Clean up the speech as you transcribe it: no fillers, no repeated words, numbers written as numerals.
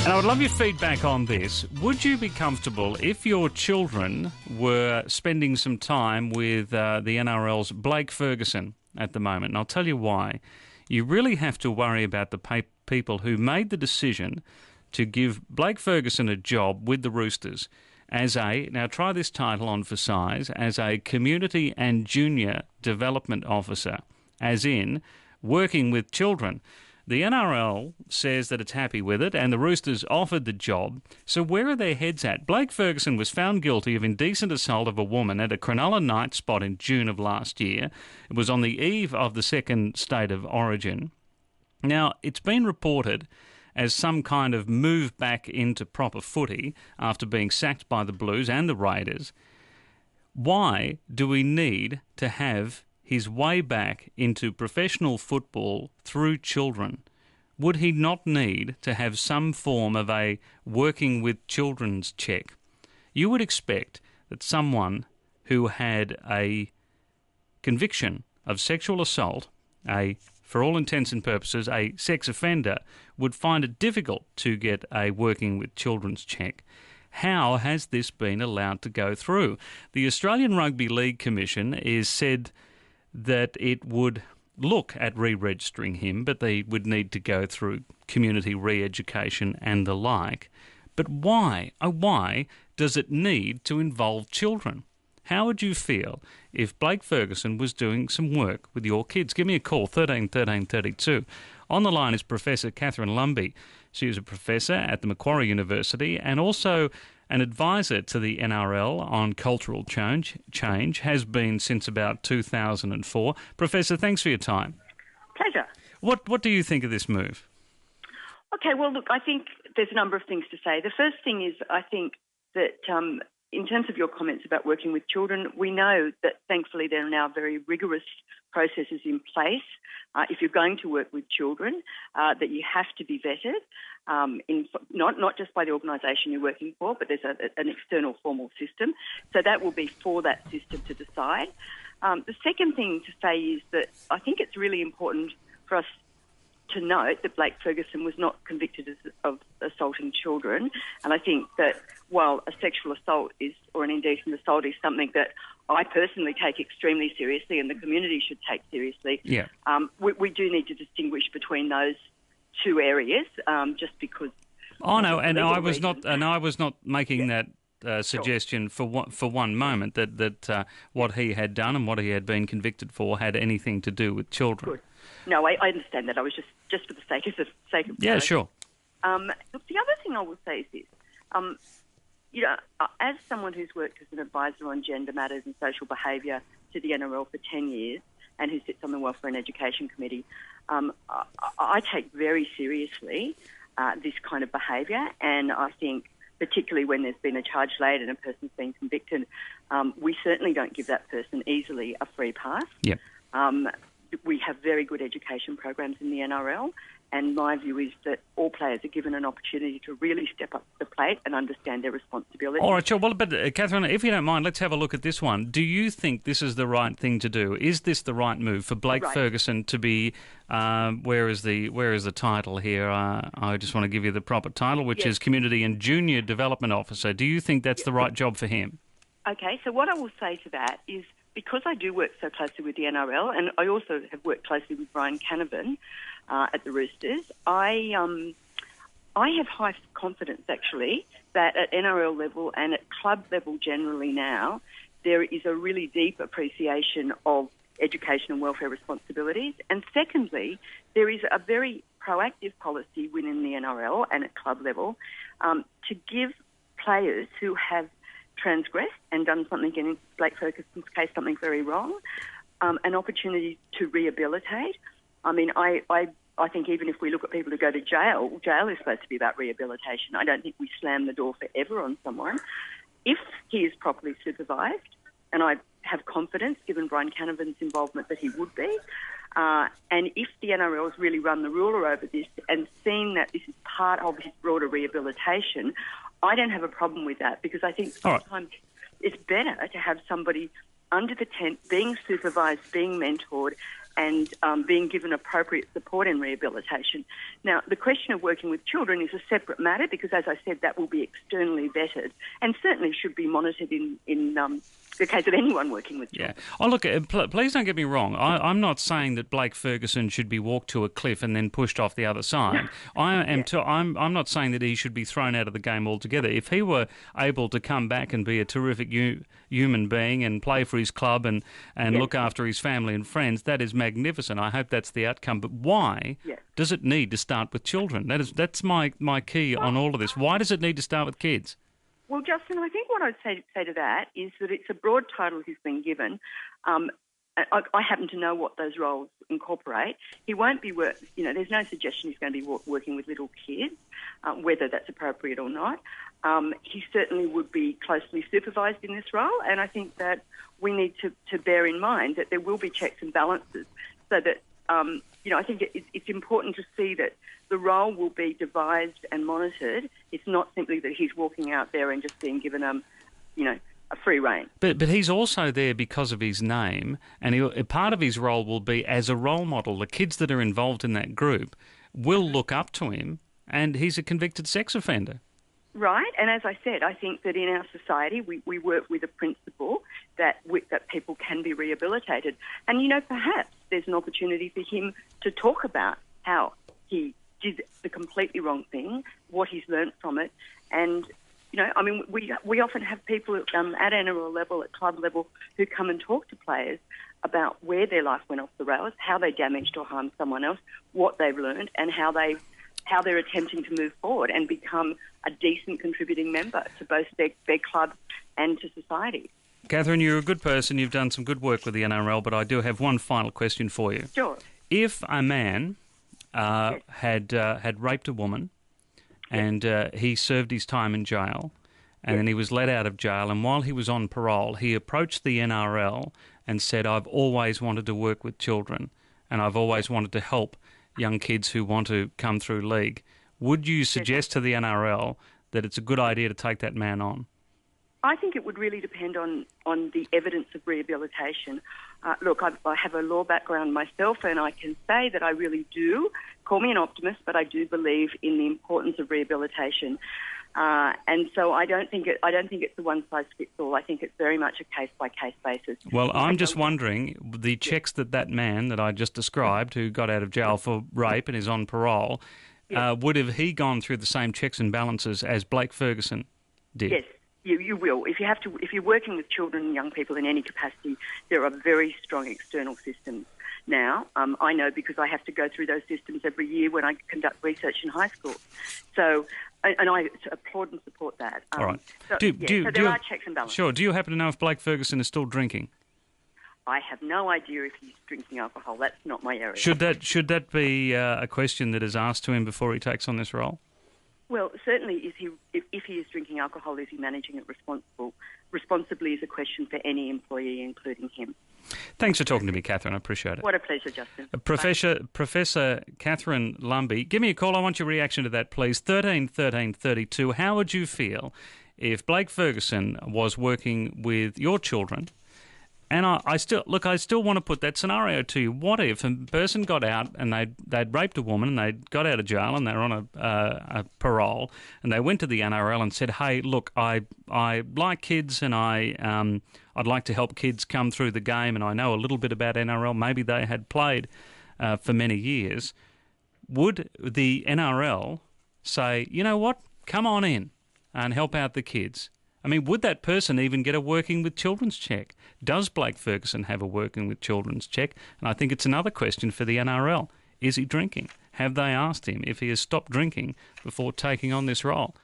And I would love your feedback on this. Would you be comfortable if your children were spending some time with the NRL's Blake Ferguson at the moment? And I'll tell you why. You really have to worry about the people who made the decision to give Blake Ferguson a job with the Roosters as a, now try this title on for size, as a Community and Junior Development Officer, as in working with children. The NRL says that it's happy with it, and the Roosters offered the job. So where are their heads at? Blake Ferguson was found guilty of indecent assault of a woman at a Cronulla night spot in June of last year. It was on the eve of the second state of origin. Now, it's been reported as some kind of move back into proper footy after being sacked by the Blues and the Raiders. Why do we need to have his way back into professional football through children? Would he not need to have some form of a working with children's check? You would expect that someone who had a conviction of sexual assault, for all intents and purposes, a sex offender, would find it difficult to get a working with children's check. How has this been allowed to go through? The Australian Rugby League Commission is said that it would look at re-registering him, but they would need to go through community re-education and the like. But why? Why does it need to involve children? How would you feel if Blake Ferguson was doing some work with your kids? Give me a call, 13 13 32. On the line is Professor Catherine Lumby. She is a professor at the Macquarie University and also an advisor to the NRL on cultural change, has been since about 2004. Professor, thanks for your time. Pleasure. What do you think of this move? Okay, well, look, I think there's a number of things to say. The first thing is I think that in terms of your comments about working with children, we know that thankfully there are now very rigorous processes in place if you're going to work with children, that you have to be vetted, not just by the organisation you're working for, but there's an external formal system. So that will be for that system to decide. The second thing to say is that I think it's really important for us to note that Blake Ferguson was not convicted of assaulting children. And I think that while a sexual assault or an indecent assault is something that I personally take extremely seriously and the community should take seriously, we do need to distinguish between those two areas, just because. Oh no, and I was not making that suggestion for one moment that what he had done and what he had been convicted for had anything to do with children. Good. No, I understand that. I was just for the sake of yeah, sure. Look, the other thing I will say is this. As someone who's worked as an advisor on gender matters and social behaviour to the NRL for 10 years and who sits on the Welfare and Education Committee, I take very seriously this kind of behaviour, and I think particularly when there's been a charge laid and a person's been convicted, we certainly don't give that person easily a free pass. Yep. We have very good education programs in the NRL, and my view is that all players are given an opportunity to really step up to the plate and understand their responsibility. All right, sure. Well, but Catherine, if you don't mind, let's have a look at this one. Do you think this is the right thing to do? Is this the right move for Blake Ferguson to be? Where is the title here? I just want to give you the proper title, which is Community and Junior Development Officer. Do you think that's the right job for him? Okay, so what I will say to that is, because I do work so closely with the NRL, and I also have worked closely with Brian Canavan at the Roosters, I have high confidence, actually, that at NRL level and at club level generally now, there is a really deep appreciation of education and welfare responsibilities. And secondly, there is a very proactive policy within the NRL and at club level to give players who have transgressed and done something, in Blake Ferguson's case, something very wrong, an opportunity to rehabilitate. I mean, I think even if we look at people who go to jail, jail is supposed to be about rehabilitation. I don't think we slam the door forever on someone. If he is properly supervised, and I have confidence, given Brian Canavan's involvement, that he would be, and if the NRL has really run the ruler over this and seen that this is part of his broader rehabilitation, I don't have a problem with that, because I think sometimes it's better to have somebody under the tent, being supervised, being mentored, and being given appropriate support in rehabilitation. Now, the question of working with children is a separate matter because, as I said, that will be externally vetted and certainly should be monitored in the case of anyone working with children. Yeah. Oh, look, please don't get me wrong. I'm not saying that Blake Ferguson should be walked to a cliff and then pushed off the other side. I'm not saying that he should be thrown out of the game altogether. If he were able to come back and be a terrific human being and play for his club and look after his family and friends, that is magnificent. I hope that's the outcome. But why does it need to start with children? That's my key on all of this. Why does it need to start with kids? Well, Justin, I think what I'd say to that is that it's a broad title he's been given. I happen to know what those roles incorporate. He won't be there's no suggestion he's going to be working with little kids, whether that's appropriate or not. He certainly would be closely supervised in this role, and I think that we need to bear in mind that there will be checks and balances so that, I think it's important to see that the role will be devised and monitored. It's not simply that he's walking out there and just being given a free rein. But he's also there because of his name, and part of his role will be as a role model. The kids that are involved in that group will look up to him, and he's a convicted sex offender. Right, and as I said, I think that in our society we work with a principle that people can be rehabilitated. And, perhaps there's an opportunity for him to talk about how he did the completely wrong thing, what he's learnt from it. And, we often have people at NRL level, at club level, who come and talk to players about where their life went off the rails, how they damaged or harmed someone else, what they've learned, and how they're attempting to move forward and become a decent contributing member to both their club and to society. Catherine, you're a good person. You've done some good work with the NRL, but I do have one final question for you. Sure. If a man had raped a woman and he served his time in jail and then he was let out of jail, and while he was on parole, he approached the NRL and said, I've always wanted to work with children and I've always wanted to help young kids who want to come through league. Would you suggest to the NRL that it's a good idea to take that man on? I think it would really depend on the evidence of rehabilitation. Look, I have a law background myself, and I can say that I really do. Call me an optimist, but I do believe in the importance of rehabilitation. And so I don't think it's a one-size-fits-all. I think it's very much a case-by-case basis. Well, I'm just wondering, the checks that man that I just described, who got out of jail for rape and is on parole, would have he gone through the same checks and balances as Blake Ferguson did? Yes. You will. If you're working with children and young people in any capacity, there are very strong external systems now. I know because I have to go through those systems every year when I conduct research in high school. So, and I applaud and support that. All right. So there are checks and balances. Sure. Do you happen to know if Blake Ferguson is still drinking? I have no idea if he's drinking alcohol. That's not my area. Should that be a question that is asked to him before he takes on this role? Well, certainly, if he is drinking alcohol, is he managing it responsibly is a question for any employee, including him. Thanks for talking to me, Catherine. I appreciate it. What a pleasure, Justin. Professor Catherine Lumby, give me a call. I want your reaction to that, please. 13 13 32. How would you feel if Blake Ferguson was working with your children? And I still want to put that scenario to you. What if a person got out and they'd raped a woman and they got out of jail and they were on a parole and they went to the NRL and said, "Hey, look, I like kids and I'd like to help kids come through the game and I know a little bit about NRL." Maybe they had played for many years. Would the NRL say, "You know what? Come on in and help out the kids"? I mean, would that person even get a working with children's check? Does Blake Ferguson have a working with children's check? And I think it's another question for the NRL. Is he drinking? Have they asked him if he has stopped drinking before taking on this role?